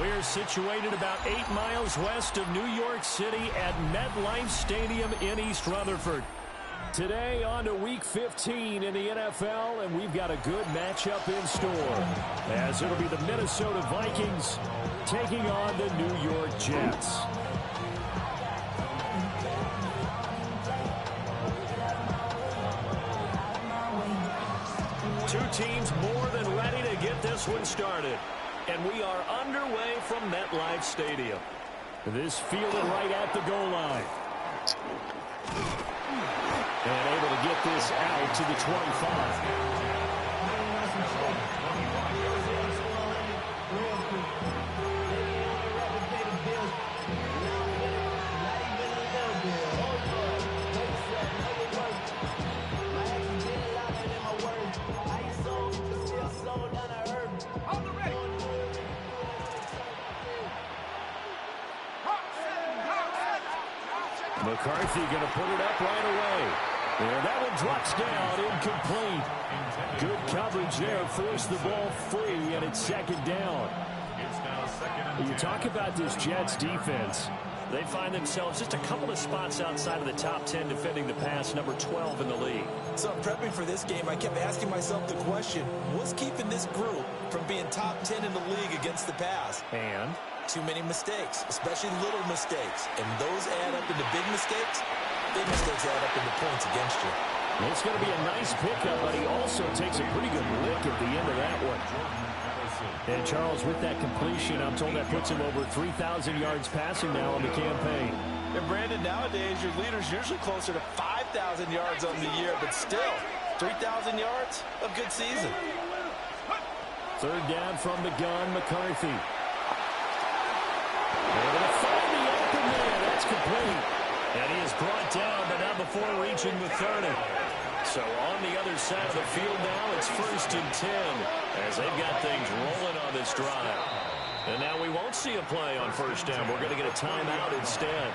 We're situated about 8 miles west of New York City at MetLife Stadium in East Rutherford. Today on to Week 15 in the NFL, and we've got a good matchup in store, as it'll be the Minnesota Vikings taking on the New York Jets. Two teams more than ready to get this one started. And we are underway from MetLife Stadium. This fielded right at the goal line. And able to get this out to the 25. McCarthy going to put it up right away. And that one drops down, incomplete. Good coverage there, forced the ball free, and it's second down. You talk about this Jets defense. They find themselves just a couple of spots outside of the top 10 defending the pass, number 12 in the league. So prepping for this game, I kept asking myself the question, what's keeping this group from being top 10 in the league against the pass? And too many mistakes, especially little mistakes. And those add up into big mistakes. Big mistakes add up into points against you. It's going to be a nice pickup, but he also takes a pretty good lick at the end of that one. And Charles, with that completion, I'm told that puts him over 3,000 yards passing now on the campaign. And Brandon, nowadays your leader's usually closer to 5,000 yards on the year, but still, 3,000 yards, a good season. Third down from the gun, McCarthy. They're going to find the open man. That's complete. And he is brought down, but not before reaching the 30. So on the other side of the field now, it's 1st and 10 as they've got things rolling on this drive. And now we won't see a play on first down. We're going to get a timeout instead.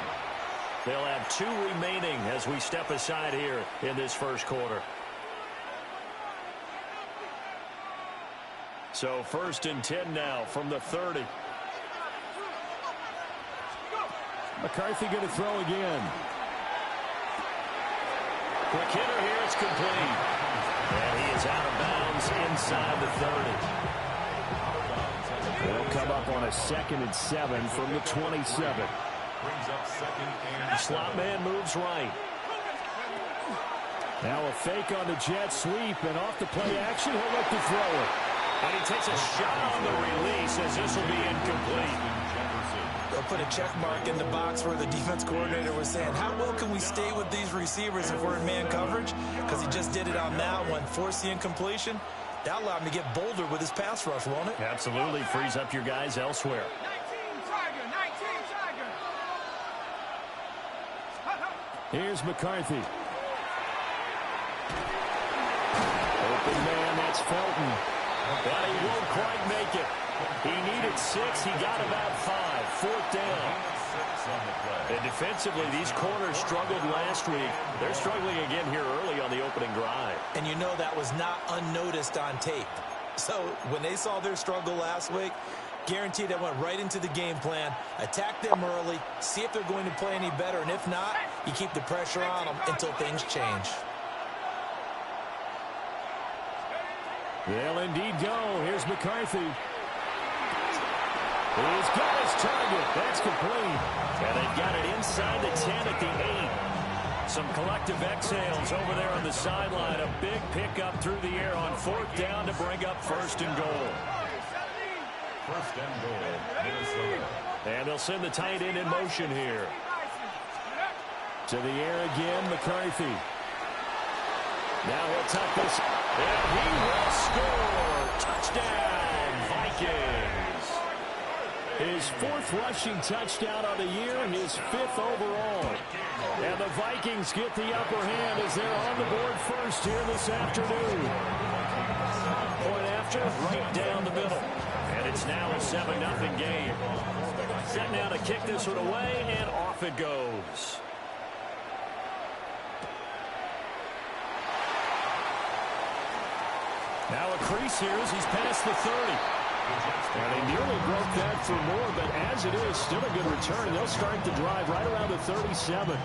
They'll have 2 remaining as we step aside here in this first quarter. So 1st and 10 now from the 30. McCarthy going to throw again. Quick hitter here, it's complete. And he is out of bounds inside the 30. They'll come up on a 2nd and 7 from the 27. Slot man moves right. Now a fake on the jet sweep, and off the play action, he'll look to throw it. And he takes a shot on the release as this will be incomplete. They'll put a check mark in the box where the defense coordinator was saying, how well can we stay with these receivers if we're in man coverage? Because he just did it on that one, forced the incompletion. That allowed him to get bolder with his pass rush, won't it? Absolutely. Frees up your guys elsewhere. 19 Here's McCarthy. Open man, that's Felton. But he won't quite make it. He needed 6. He got about 5. 4th down. And defensively, these corners struggled last week. They're struggling again here early on the opening drive. And you know that was not unnoticed on tape. So when they saw their struggle last week, guaranteed they went right into the game plan, attack them early, see if they're going to play any better. And if not, you keep the pressure on them until things change. They'll indeed go. Here's McCarthy. He's got his target. That's complete. And they've got it inside the 10 at the 8. Some collective exhales over there on the sideline. A big pickup through the air on 4th down to bring up 1st and goal. 1st and goal, Minnesota. And they'll send the tight end in motion here. To the air again, McCarthy. Now he'll tuck this. And he will score. Touchdown, Vikings. His 4th rushing touchdown of the year, his 5th overall. And the Vikings get the upper hand as they're on the board first here this afternoon. Point after, right down the middle. And it's now a 7-0 game. Set now to kick this one away, and off it goes. Now a crease here as he's past the 30. And they nearly broke that for more, but as it is, still a good return. They'll start the drive right around the 37.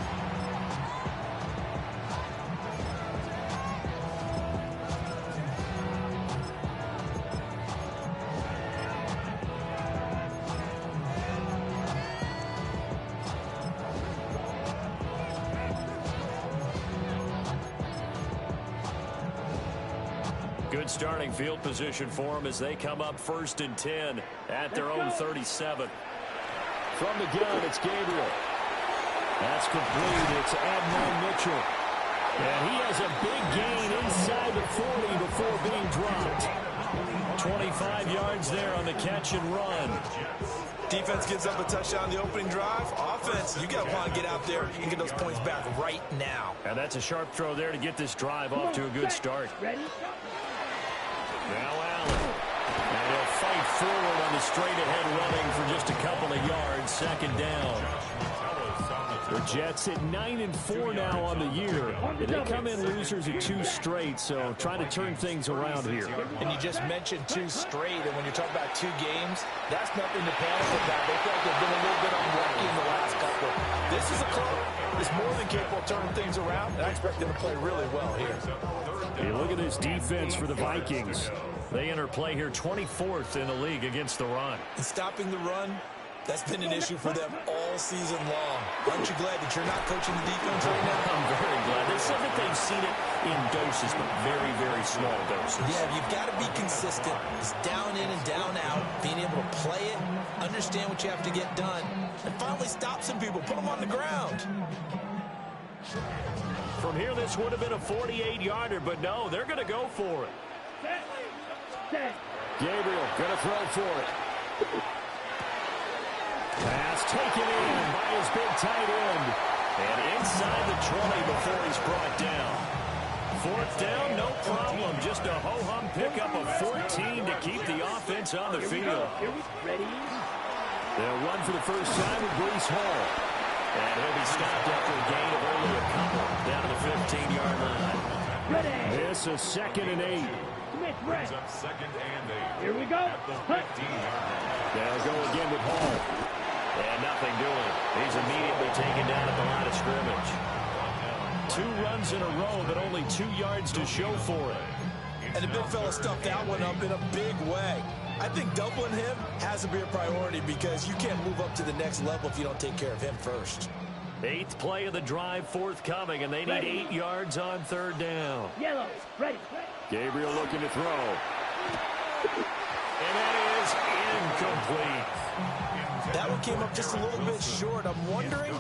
Good starting field position for them as they come up 1st and 10 at their own 37. From the gun, it's Gabriel. That's complete. It's Admiral Mitchell. And he has a big gain inside the 40 before being dropped. 25 yards there on the catch and run. Defense gives up a touchdown the opening drive. Offense, you got to want to get out there and get those points back right now. And that's a sharp throw there to get this drive off to a good start. Now Allen. And he'll fight forward on the straight-ahead running for just a couple of yards. 2nd down. The Jets at 9-4 now on the year. They come in losers at 2 straight, so trying to turn things around here. And you just mentioned 2 straight, and when you talk about 2 games, that's nothing to panic about. They feel like they've been a little bit unlucky in the last couple. This is a club that's more than capable of turning things around, and I expect them to play really well here. Hey, look at this defense for the Vikings. They enter play here 24th in the league against the run. And stopping the run, that's been an issue for them all season long. Aren't you glad that you're not coaching the defense right now? I'm very glad. They said that they've seen it in doses, but very, very small doses. Yeah, you've got to be consistent. It's down in and down out, being able to play it, understand what you have to get done, and finally stop some people, put them on the ground. From here, this would have been a 48-yarder, but no, they're going to go for it. Gabriel going to throw for it. Pass taken in by his big tight end. And inside the 20 before he's brought down. 4th down, no problem. Just a ho-hum pickup of 14 to keep the offense on the field. They'll run for the first time with Breece Hall. And he'll be stopped after a gain of only a couple down to the 15-yard line. This is 2nd and 8. Brings up 2nd and 8. Here we go. At the 15-yard line. They'll go again with Hall. And nothing doing. He's immediately taken down at the line of scrimmage. 2 runs in a row, but only 2 yards to show for it. And the big fella stuffed that one up in a big way. I think doubling him has to be a priority because you can't move up to the next level if you don't take care of him first. 8th play of the drive forthcoming, and they need 8 yards on 3rd down. Yellow, ready. Gabriel looking to throw. And that is incomplete. That one came up just a little bit short. I'm wondering,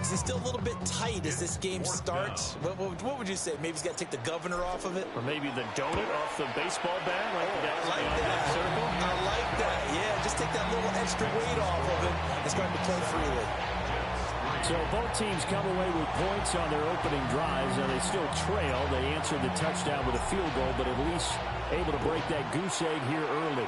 is he still a little bit tight as this game starts? What would you say? Maybe he's got to take the governor off of it? Or maybe the donut off the baseball bat, like the guys I like beyond that. circle. I like that. Yeah, just take that little extra weight off of it and start to play freely. So both teams come away with points on their opening drives, and they still trail. They answered the touchdown with a field goal, but at least able to break that goose egg here early.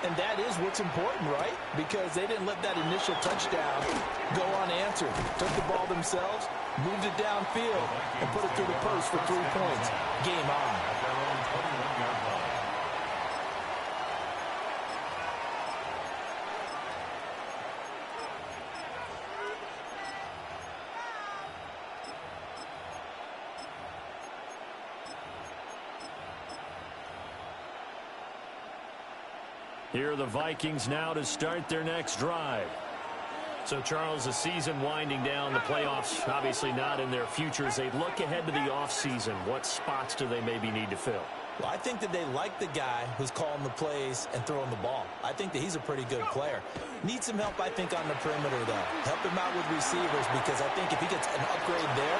And that is what's important, right? Because they didn't let that initial touchdown go unanswered. Took the ball themselves, moved it downfield, and put it through the post for 3 points. Game on. At their own 21-yard line. Here are the Vikings now to start their next drive. So, Charles, the season winding down, the playoffs obviously not in their future. As they look ahead to the offseason, what spots do they maybe need to fill? Well, I think that they like the guy who's calling the plays and throwing the ball. I think that he's a pretty good player. Needs some help, I think, on the perimeter, though. Help him out with receivers because I think if he gets an upgrade there,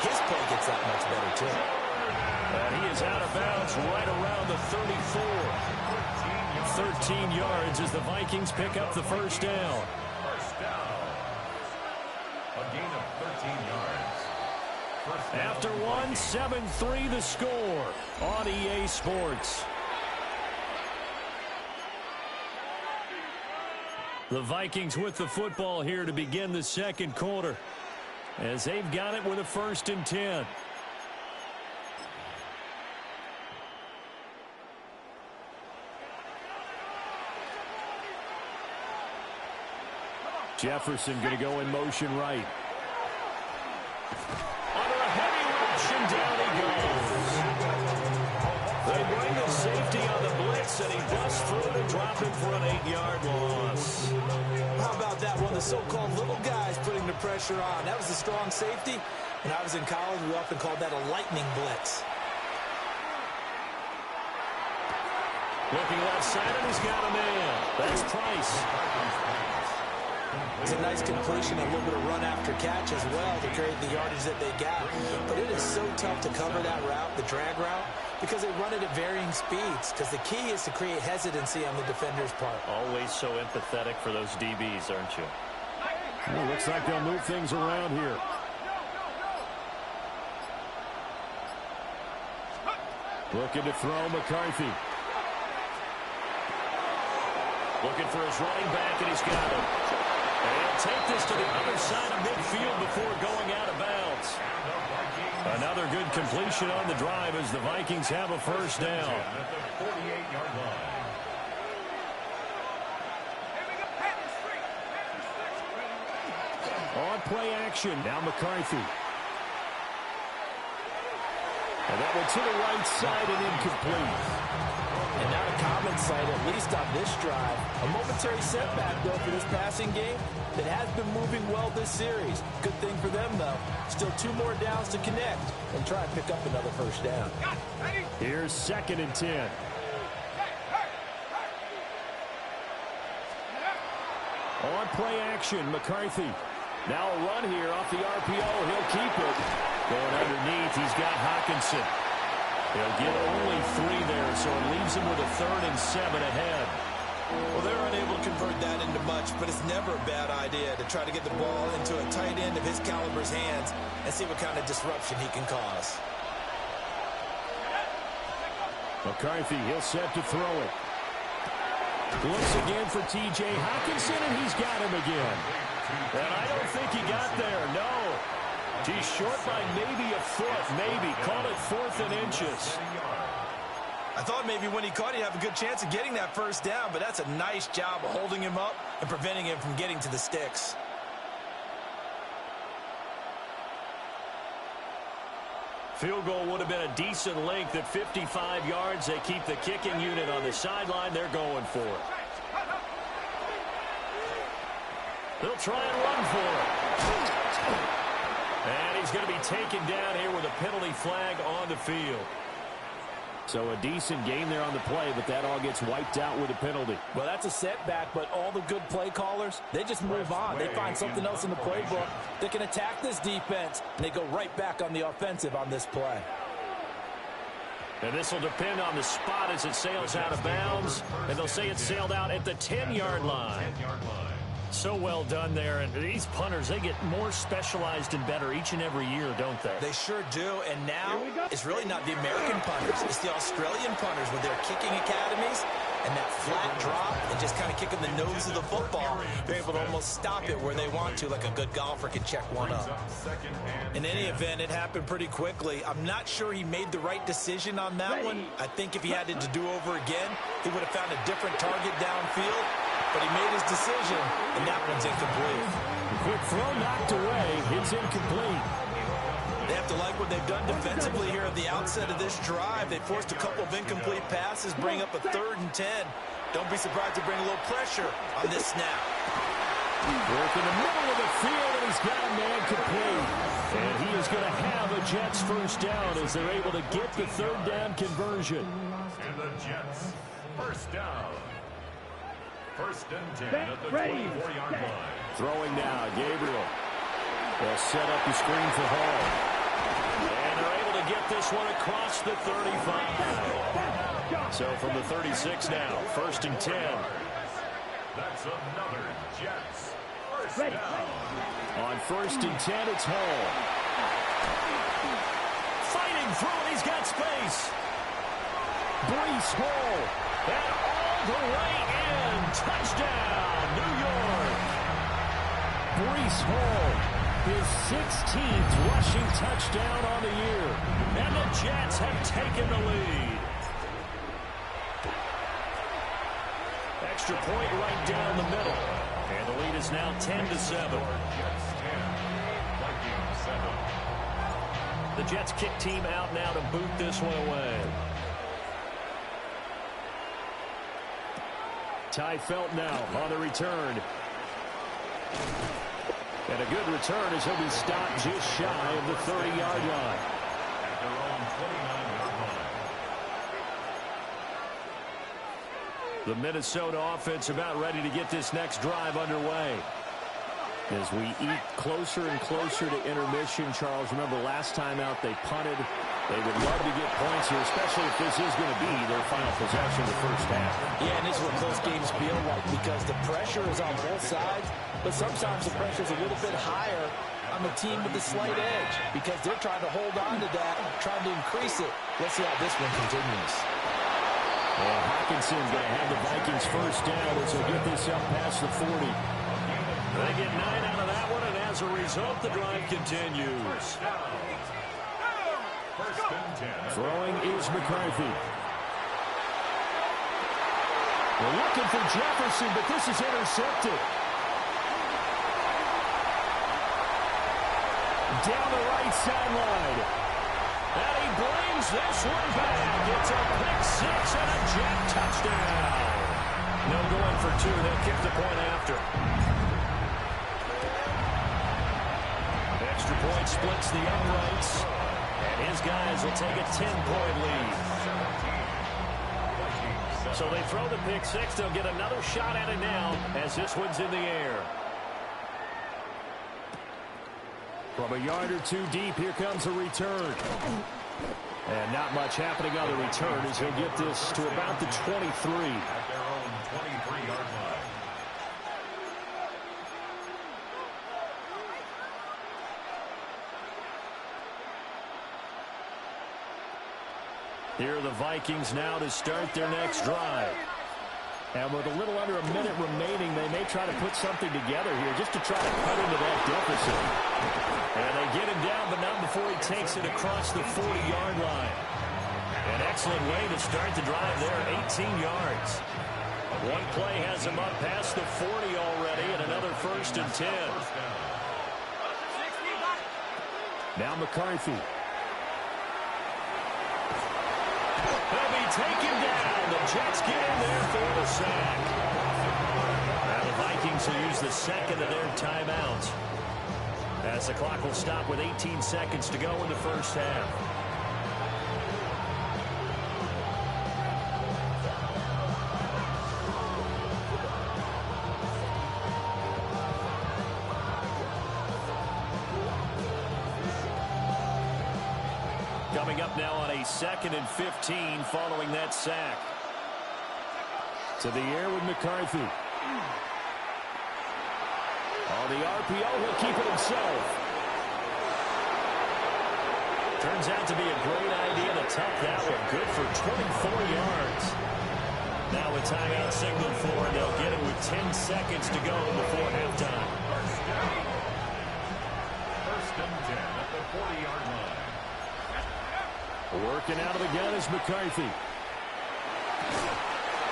his play gets that much better, too. And he is out of bounds right around the 34. 13 yards as the Vikings pick up the first down. First down. A gain of 13 yards. First down. After one, 7-3 the score on EA Sports. The Vikings with the football here to begin the second quarter, as they've got it with a 1st and 10. Jefferson going to go in motion right. Under a heavy rush, and down he goes. They bring the safety on the blitz, and he busts through to drop him for an 8-yard loss. How about that? One of the so-called little guys putting the pressure on. That was a strong safety. When I was in college, we often called that a lightning blitz. Looking left side, and he's got a man. That's Price. It's a nice completion, a little bit of run after catch as well to create the yardage that they got. But it is so tough to cover that route, the drag route, because they run it at varying speeds. Because the key is to create hesitancy on the defender's part. Always so empathetic for those DBs, aren't you? Well, looks like they'll move things around here. Looking to throw McCarthy. Looking for his running back, and he's got him. And he'll take this to the other side of midfield before going out of bounds. Another good completion on the drive as the Vikings have a first down. On play action, now McCarthy. And that one to the right side and incomplete. And not a common sight, at least on this drive. A momentary setback, though, for this passing game that has been moving well this series. Good thing for them, though. Still 2 more downs to connect and try and pick up another first down. Here's 2nd and 10. On play action, McCarthy. Now a run here off the RPO. He'll keep it. Going underneath, he's got Hockenson. He'll get only 3 there, so it leaves him with a 3rd and 7 ahead. Well, they're unable to convert that into much, but it's never a bad idea to try to get the ball into a tight end of his caliber's hands and see what kind of disruption he can cause. McCarthy, he'll set to throw it. Looks again for T.J. Hockenson, and he's got him again. And I don't think he got there, no. He's short by maybe a foot, maybe. Call it 4th and inches. I thought maybe when he caught, he'd have a good chance of getting that first down, but that's a nice job of holding him up and preventing him from getting to the sticks. Field goal would have been a decent length at 55 yards. They keep the kicking unit on the sideline. They're going for it. They'll try and run for it. And he's going to be taken down here with a penalty flag on the field. So a decent game there on the play, but that all gets wiped out with a penalty. Well, that's a setback, but all the good play callers, they just move on. They find something else in the playbook. They can attack this defense, and they go right back on the offensive on this play. And this will depend on the spot as it sails out of bounds. And they'll say it sailed out at the 10-yard line. So well done there. And these punters, they get more specialized and better each and every year, don't they? They sure do. And now it's really not the American punters. It's the Australian punters with their kicking academies and that flat drop and just kind of kicking the nose of the football. They're able to almost stop it where they want to, like a good golfer can check one up. In any event, it happened pretty quickly. I'm not sure he made the right decision on that one. I think if he had it to do over again, he would have found a different target downfield. But he made his decision, and that one's incomplete. Quick throw knocked away. It's incomplete. They have to like what they've done defensively here at the outset of this drive. They forced a couple of incomplete passes, bring up a 3rd and 10. Don't be surprised to bring a little pressure on this snap. Work in the middle of the field, and he's got a man complete. And he is going to have a Jets first down as they're able to get the 3rd down conversion. And the Jets, first down. 1st and 10 at the 24-yard line. Throwing now, Gabriel. They'll set up the screen for Hall. And they're able to get this one across the 35. So from the 36 now, 1st and 10. That's another Jets first down. On 1st and 10, it's Hall. Fighting through it, he's got space. Breece Hall. And all the way in. Touchdown, New York. Breece Hall, his 16th rushing touchdown on the year. And the Jets have taken the lead. Extra point right down the middle. And the lead is now 10-7. Jets 10, Vikings 7. The Jets kick team out now to boot this one away. Ty Felt now on the return. And a good return as he'll be stopped just shy of the 30-yard line. At their own 29-yard line. The Minnesota offense about ready to get this next drive underway. As we eat closer and closer to intermission, Charles, remember last time out they punted. They would love to get points here, especially if this is going to be their final possession of the first half. Yeah, and this is what close games feel like because the pressure is on both sides, but sometimes the pressure is a little bit higher on the team with the slight edge because they're trying to hold on to that, trying to increase it. Let's see how this one continues. And Hawkinson's going to have the Vikings first down as they'll get this up past the 40. They get 9 out of that one, and as a result, the drive continues. First and 10. Throwing is McCarthy. They're looking for Jefferson, but this is intercepted. Down the right sideline. And he brings this one back. It's a pick six and a Jet touchdown. No going for two. They'll kick the point after. Extra point splits the uprights. And his guys will take a 10-point lead. So they throw the pick six. They'll get another shot at it now as this one's in the air. From a yard or two deep, here comes a return. And not much happening on the return as he'll get this to about the 23. At their own 23-yard line. Here are the Vikings now to start their next drive. And with a little under a minute remaining, they may try to put something together here just to try to cut into that deficit. And they get him down, but not before he takes it across the 40-yard line. An excellent way to start the drive there, 18 yards. One play has him up past the 40 already, and another first and 10. Now McCarthy. He'll be taken down. The Jets get in there for the sack. Now the Vikings will use the second of their timeouts, as the clock will stop with 18 seconds to go in the first half. Coming up now on a 2nd and 15 following that sack. To the air with McCarthy. On the RPO, he'll keep it himself. Turns out to be a great idea to tuck that one. Good for 24 yards. Now a timeout signal for, and they'll get it with 10 seconds to go before halftime. First and 10 at the 40-yard line. Working out of the gun is McCarthy.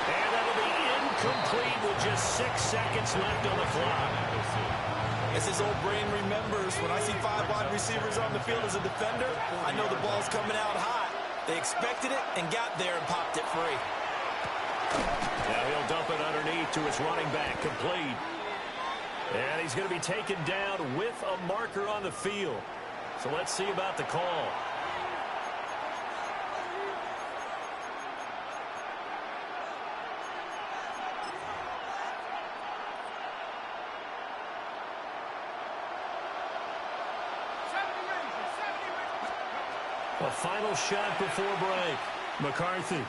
And that'll be incomplete with just 6 seconds left on the clock. As his old brain remembers, when I see 5 wide receivers on the field as a defender, I know the ball's coming out hot. They expected it and got there and popped it free. Now he'll dump it underneath to his running back, complete. And he's going to be taken down with a marker on the field. So let's see about the call. A final shot before break. McCarthy.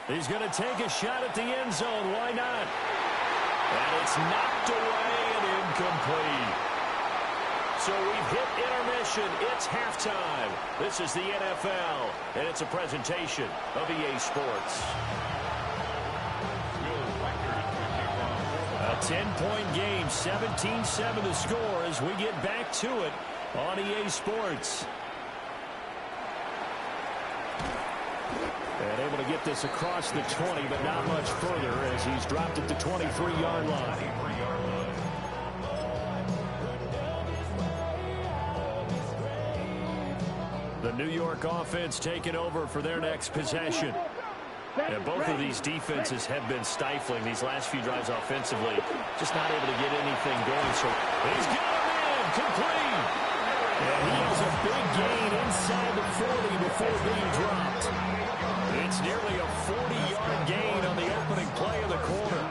He's going to take a shot at the end zone. Why not? And it's knocked away and incomplete. So we've hit intermission. It's halftime. This is the NFL, and it's a presentation of EA Sports. A 10-point game, 17-7 to score as we get back to it on EA Sports. And able to get this across the 20, but not much further as he's dropped at the 23-yard line. New York offense taking over for their next possession. And both of these defenses have been stifling these last few drives offensively. Just not able to get anything going. So he's got him in, complete. And he has a big gain inside the 40 before being dropped. It's nearly a 40-yard gain on the opening play of the quarter.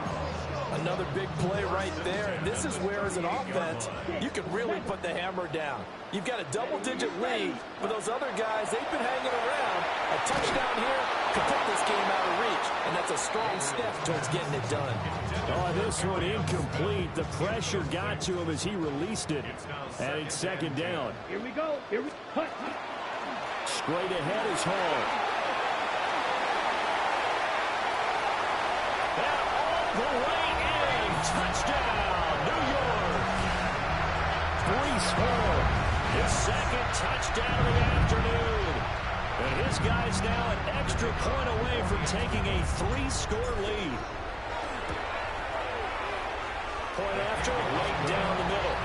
Another big play right there, and this is where, as an offense, you can really put the hammer down. You've got a double-digit lead, but those other guys, they've been hanging around. A touchdown here could put this game out of reach, and that's a strong step towards getting it done. Oh, this one incomplete. The pressure got to him as he released it, and it's second down. Here we go. Straight ahead is Hall. The way in, touchdown, New York. 3 score, his second touchdown of the afternoon. And his guy's now an extra point away from taking a 3-score lead. Point after, right down the middle.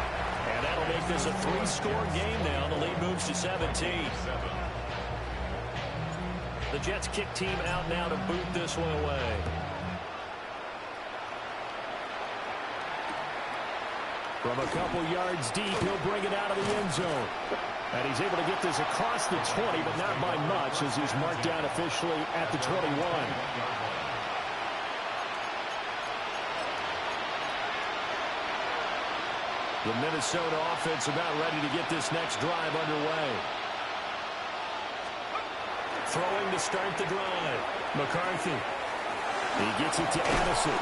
And that'll make this a 3-score game now. The lead moves to 17. The Jets kick team out now to boot this one away. From a couple yards deep, he'll bring it out of the end zone. And he's able to get this across the 20, but not by much, as he's marked down officially at the 21. The Minnesota offense about ready to get this next drive underway. Throwing to start the drive. McCarthy. He gets it to Addison.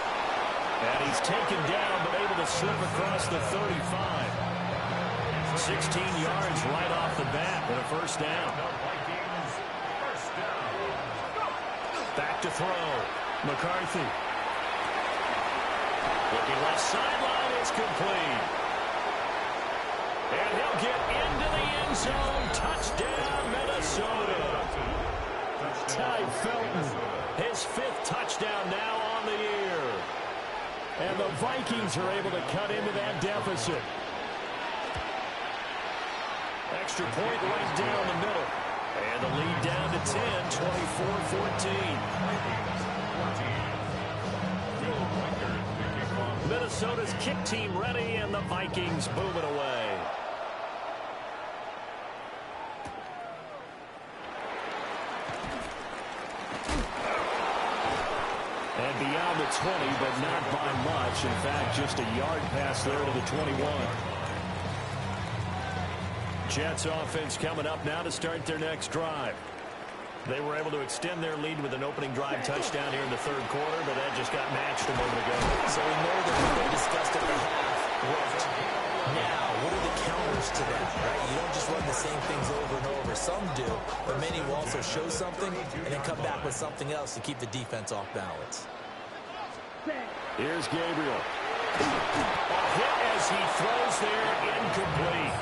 And he's taken down, but able to slip across the 35. 16 yards right off the bat and a first down. Back to throw. McCarthy. Looking left sideline, it's complete. And he'll get into the end zone. Touchdown, Minnesota. Ty Felton, his 5th touchdown now on the year. And the Vikings are able to cut into that deficit. Extra point right down the middle. And the lead down to 10, 24-14. Minnesota's kick team ready, and the Vikings booming away. And beyond the 20, but not by much. In fact, just a yard pass there to the 21. Jets offense coming up now to start their next drive. They were able to extend their lead with an opening drive touchdown here in the 3rd quarter, but that just got matched a moment ago. So we know that what they discussed at the half worked. Now, what are the counters to that, right? You don't just run the same things over and over. Some do, but many will also show something and then come back with something else to keep the defense off balance. Here's Gabriel. A hit as he throws there, incomplete.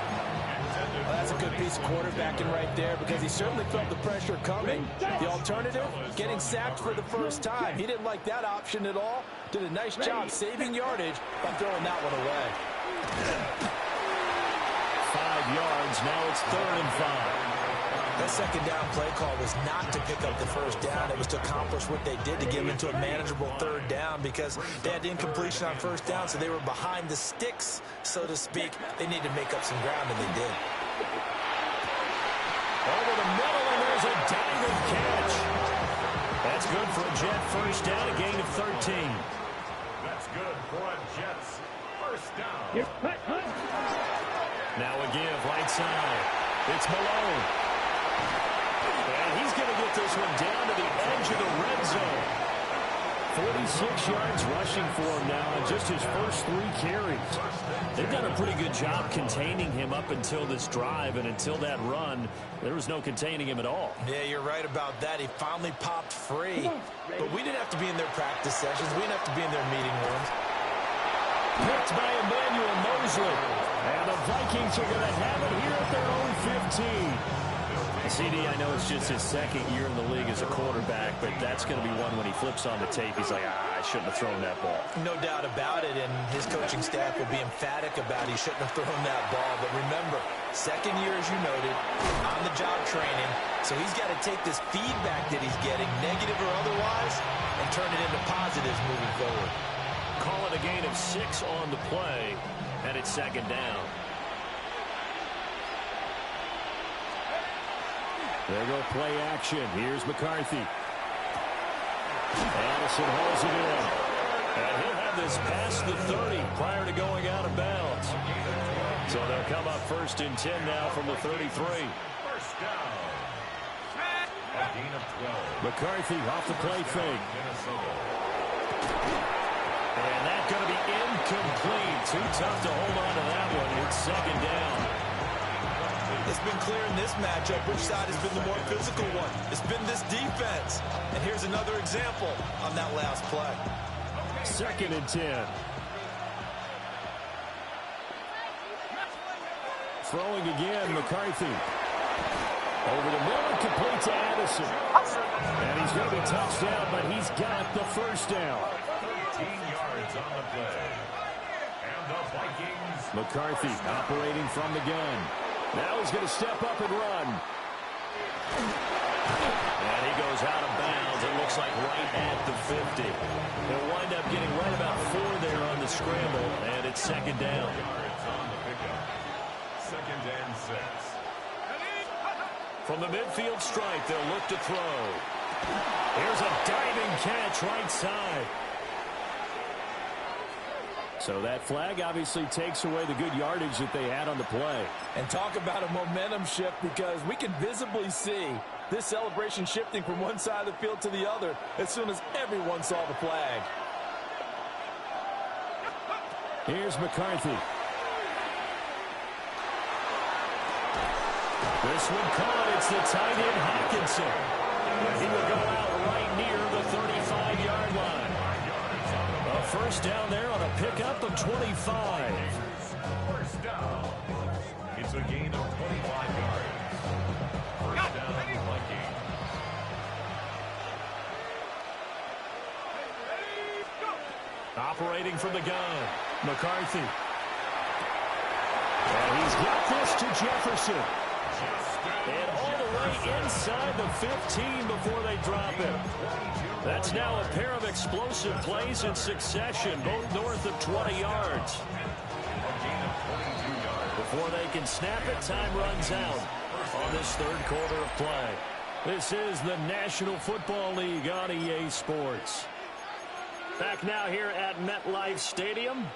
Well, that's a good piece of quarterbacking right there, because he certainly felt the pressure coming. The alternative, getting sacked for the first time. He didn't like that option at all. Did a nice job saving yardage by throwing that one away. 5 yards. Now it's 3rd and 5. That second down play call was not to pick up the first down. It was to accomplish what they did to get them into a manageable 3rd down, because they had incompletion on first down, so they were behind the sticks, so to speak. They needed to make up some ground, and they did. Over the middle, and there's a diving catch. That's good for a Jet first down, a gain of 13. That's good for a Jets first down. Now a give, right side. It's Malone. And he's going to get this one down to the edge of the red zone. 46 yards rushing for him now on just his first 3 carries. They've done a pretty good job containing him up until this drive, and until that run, there was no containing him at all. Yeah, you're right about that. He finally popped free. But we didn't have to be in their practice sessions. We didn't have to be in their meeting rooms. Picked by Emmanuel Mosley. And the Vikings are going to have it here at their own 15. CD, I know it's just his second year in the league as a quarterback, but that's going to be one when he flips on the tape, he's like, I shouldn't have thrown that ball. No doubt about it, and his coaching staff will be emphatic about he shouldn't have thrown that ball. But remember, second year, as you noted, on-the-job training, so he's got to take this feedback that he's getting, negative or otherwise, and turn it into positives moving forward. Call it a gain of 6 on the play, and it's second down. There go play action. Here's McCarthy. Addison holds it in. And he'll have this past the 30 prior to going out of bounds. So they'll come up 1st and 10 now from the 33. First down. A gain of 12. McCarthy off the play fake. And that's going to be incomplete. Too tough to hold on to that one. It's second down. It's been clear in this matchup which side has been the more physical one. It's been this defense. And here's another example on that last play. 2nd and 10. Throwing again, McCarthy. Over the middle, complete to Addison. And he's going to be touchdown, but he's got the first down. 13 yards on the play. And the Vikings. McCarthy operating from the gun. Now he's going to step up and run. And he goes out of bounds. It looks like right at the 50. He'll wind up getting right about 4 there on the scramble, and it's second down. Yards on the pickup. 2nd and 6. From the midfield stripe, they'll look to throw. Here's a diving catch right side. So that flag obviously takes away the good yardage that they had on the play. And talk about a momentum shift, because we can visibly see this celebration shifting from one side of the field to the other as soon as everyone saw the flag. Here's McCarthy. This one caught. It's the tight end Hawkinson. He will go out right near the 35-yard line. A first down there on a pickup of 25. First down. It's a gain of 25 yards. First down, Vikings. Operating from the gun, McCarthy. And he's got this to Jefferson. And all the way inside the 15 before they drop him. That's now a pair of explosive plays in succession, both north of 20 yards. Before they can snap it, time runs out on this 3rd quarter of play. This is the National Football League on EA Sports. Back now here at MetLife Stadium.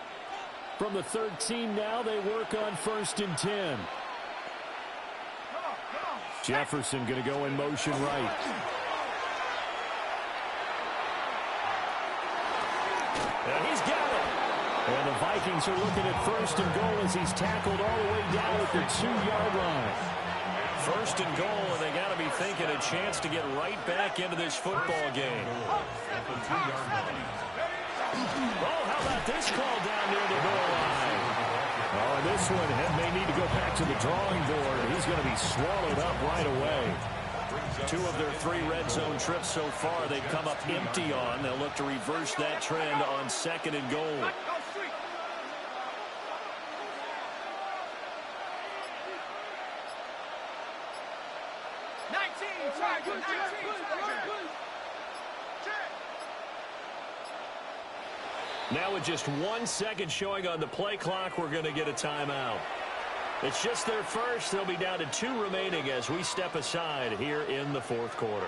From the 13 now, they work on 1st and 10. Jefferson going to go in motion right. And he's got it. And the Vikings are looking at 1st and goal as he's tackled all the way down at the 2-yard line. 1st and goal, and they got to be thinking a chance to get right back into this football game. Oh, how about this call down near the goal line? Oh, and this one may need to go back to the drawing board. He's going to be swallowed up right away. 2 of their 3 red zone trips so far, they've come up empty on. They'll look to reverse that trend on 2nd and goal. Now with just 1 second showing on the play clock, we're going to get a timeout. It's just their first. They'll be down to 2 remaining as we step aside here in the 4th quarter.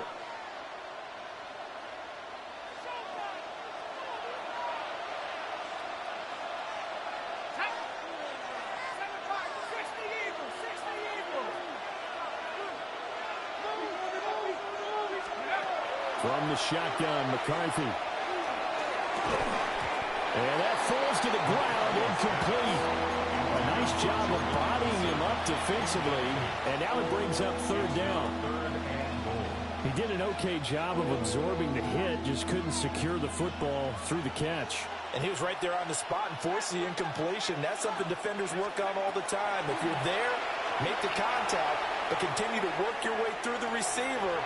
From the shotgun, McCarthy. And that falls to the ground, incomplete. A nice job of bodying him up defensively. And now it brings up 3rd down. He did an okay job of absorbing the hit, just couldn't secure the football through the catch. And he was right there on the spot and forced the incompletion. That's something defenders work on all the time. If you're there, Make the contact, but continue to work your way through the receiver.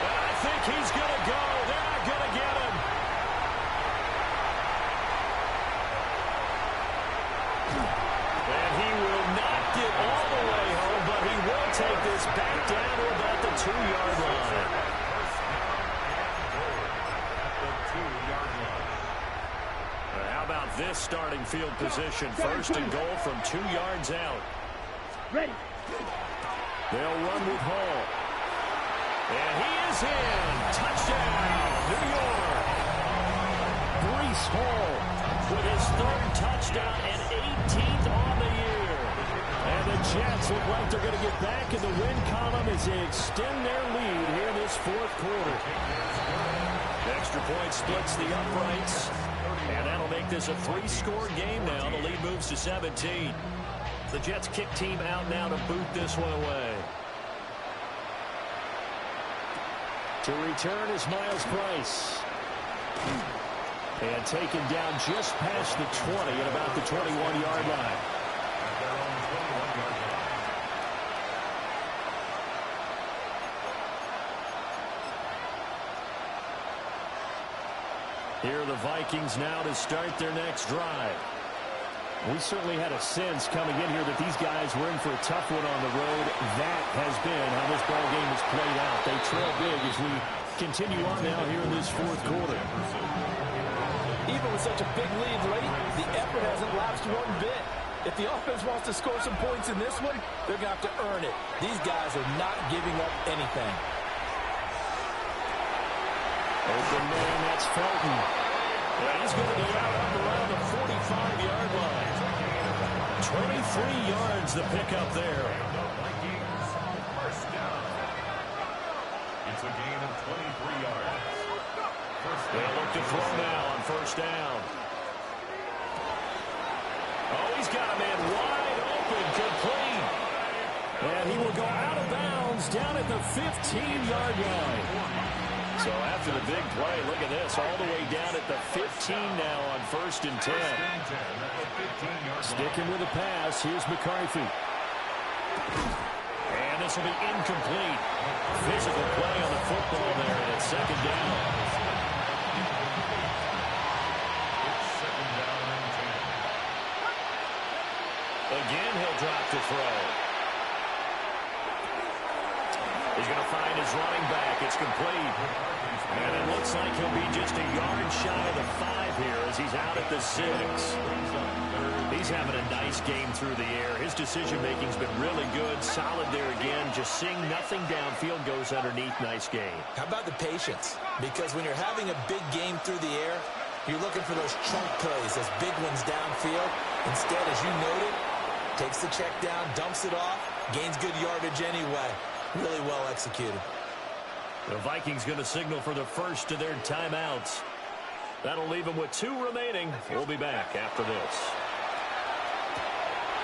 And I think he's going to go. They're not going to get him. And he will not get all the way home, but he will take this back down to about the 2-yard line. How about this starting field position? First and goal from 2 yards out. Ready. They'll run with Hall. And he is in. Touchdown, New York. Breece Hall with his 3rd touchdown and 18th on the year. And the Jets look like they're going to get back in the win column as they extend their lead here in this 4th quarter. Extra point splits the uprights. And that'll make this a 3-score game now. The lead moves to 17. The Jets kick team out now to boot this one away. To return is Miles Price. And taken down just past the 20 at about the 21-yard line. Here are the Vikings now to start their next drive. We certainly had a sense coming in here that these guys were in for a tough one on the road. That has been how this ball game has played out. They trail big as we continue on now here in this 4th quarter. Even with such a big lead late, the effort hasn't lapsed one bit. If the offense wants to score some points in this one, they're going to have to earn it. These guys are not giving up anything. Open man, that's Felton. And he's going to be out up around the 45-yard line. 23 yards the pickup there. Vikings, first down. It's a gain of 23 yards. They'll look to throw now on first down. Oh, he's got a man wide open, complete. And he will go out of bounds down at the 15-yard line. So after the big play, look at this, all the way down at the 15 now on 1st and 10. Sticking with the pass, here's McCarthy. And this will be incomplete. Physical play on the football there, and it's 2nd down. Again, he'll drop to throw. He's going to find his running back. It's complete. And it looks like he'll be just a yard shy of the 5 here as he's out at the 6. He's having a nice game through the air. His decision-making's been really good. Solid there again. Just seeing nothing downfield goes underneath. Nice game. How about the patience? Because when you're having a big game through the air, you're looking for those chunk plays, those big ones downfield. Instead, as you noted, takes the check down, dumps it off, gains good yardage anyway. Really well executed. The Vikings going to signal for the first of their timeouts. That'll leave them with 2 remaining. We'll be back after this.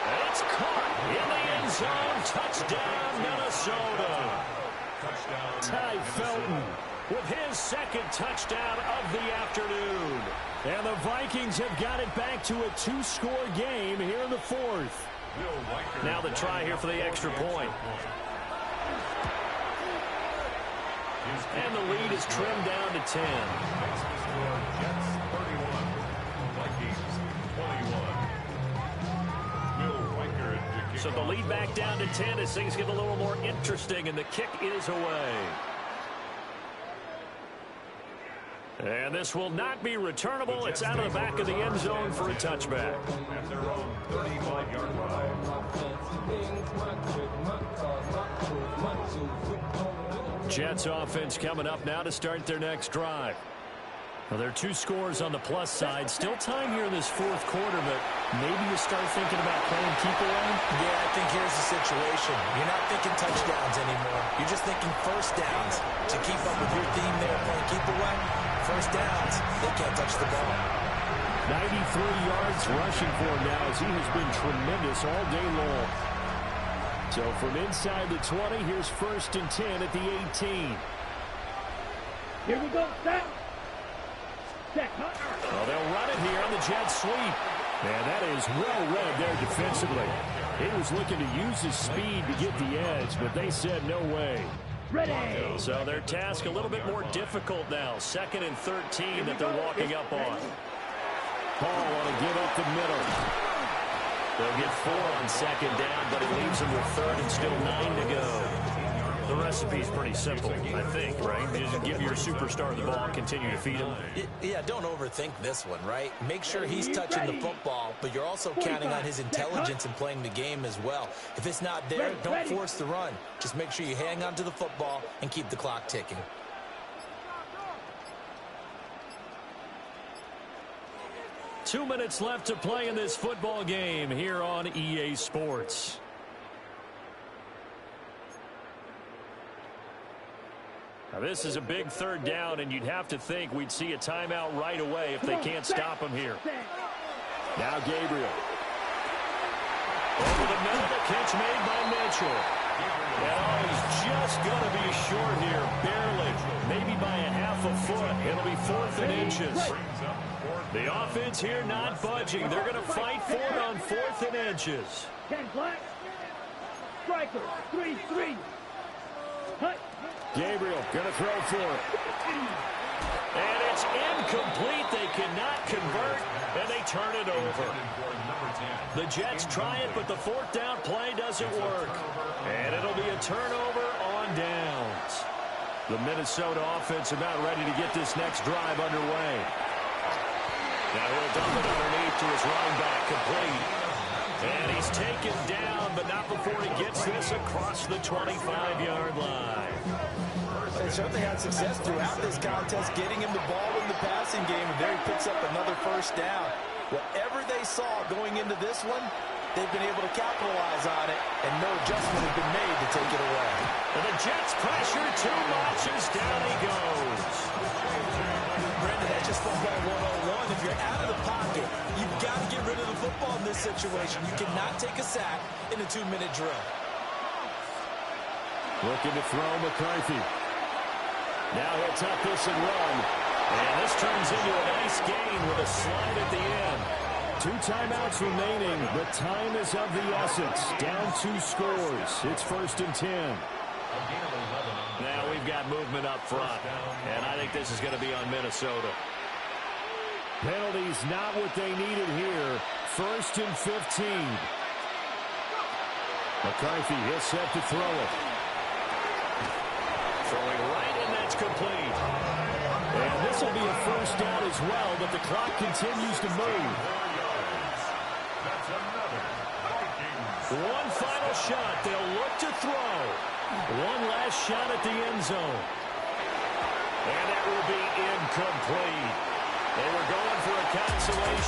And it's caught in the end zone. Touchdown, Minnesota. Ty Felton with his 2nd touchdown of the afternoon. And the Vikings have got it back to a 2-score game here in the 4th. Now the try here for the extra point. And the lead is trimmed down to 10. Jets 31, Vikings 21. So the lead back down to 10 as things get a little more interesting, and the kick is away. And this will not be returnable. It's out of the back of the end zone for a touchback. At their own 35-yard line. Jets offense coming up now to start their next drive. Well, there are 2 scores on the plus side. Still time here in this 4th quarter, but maybe you start thinking about playing keep away? Yeah, I think here's the situation. You're not thinking touchdowns anymore. You're just thinking first downs. To keep up with your theme there, playing keep away, first downs, they can't touch the ball. 93 yards rushing for him now as he has been tremendous all day long. So from inside the 20, here's 1st and 10 at the 18. Here we go. Set. Well, they'll run it here on the jet sweep. And that is well read there defensively. He was looking to use his speed to get the edge, but they said no way. Ready. So their task a little bit more difficult now. 2nd and 13 that they're walking up on. Paul want to give up the middle. They'll get 4 on 2nd down, but it leaves them with 3rd and still 9 to go. The recipe's pretty simple, I think, right? You just give your superstar the ball and continue to feed him. Yeah, don't overthink this one, right? Make sure he's touching the football, but you're also counting on his intelligence in playing the game as well. If it's not there, don't force the run. Just make sure you hang on to the football and keep the clock ticking. Two minutes left to play in this football game here on EA Sports. Now this is a big 3rd down, and you'd have to think we'd see a timeout right away if they can't stop him here. Now Gabriel. Over the middle, the catch made by Mitchell. And he's just going to be short here, barely, maybe by a half a foot. It'll be 4th and inches. The offense here not budging. They're going to fight for it on 4th and inches. 10 black. Striker. 3-3. Hut. Gabriel going to throw for it. And it's incomplete. They cannot convert, and they turn it over. The Jets try it, but the 4th down play doesn't work. And it'll be a turnover on downs. The Minnesota offense about ready to get this next drive underway. Now he'll dump it underneath to his running back, complete. And he's taken down, but not before he gets this across the 25-yard line. They certainly had success throughout this contest, getting him the ball in the passing game, and there he picks up another 1st down. Whatever they saw going into this one, they've been able to capitalize on it, and no adjustment has been made to take it away. And the Jets pressure too much as down he goes. Brandon, that's just football 101. If you're out of the pocket, you've got to get rid of the football in this situation. You cannot take a sack in a 2-minute drill. Looking to throw McCarthy. Now he'll tuck this and run. And this turns into a nice gain with a slide at the end. 2 timeouts remaining. The time is of the essence. Down 2 scores. It's 1st and 10. Now we've got movement up front, and I think this is going to be on Minnesota. Penalties not what they needed here. 1st and 15. McCarthy, he'll set to throw it. Throwing right, and that's complete. And this will be a 1st down as well, but the clock continues to move. One final shot. They'll look to throw. One last shot at the end zone. And it will be incomplete. They were going for a consolation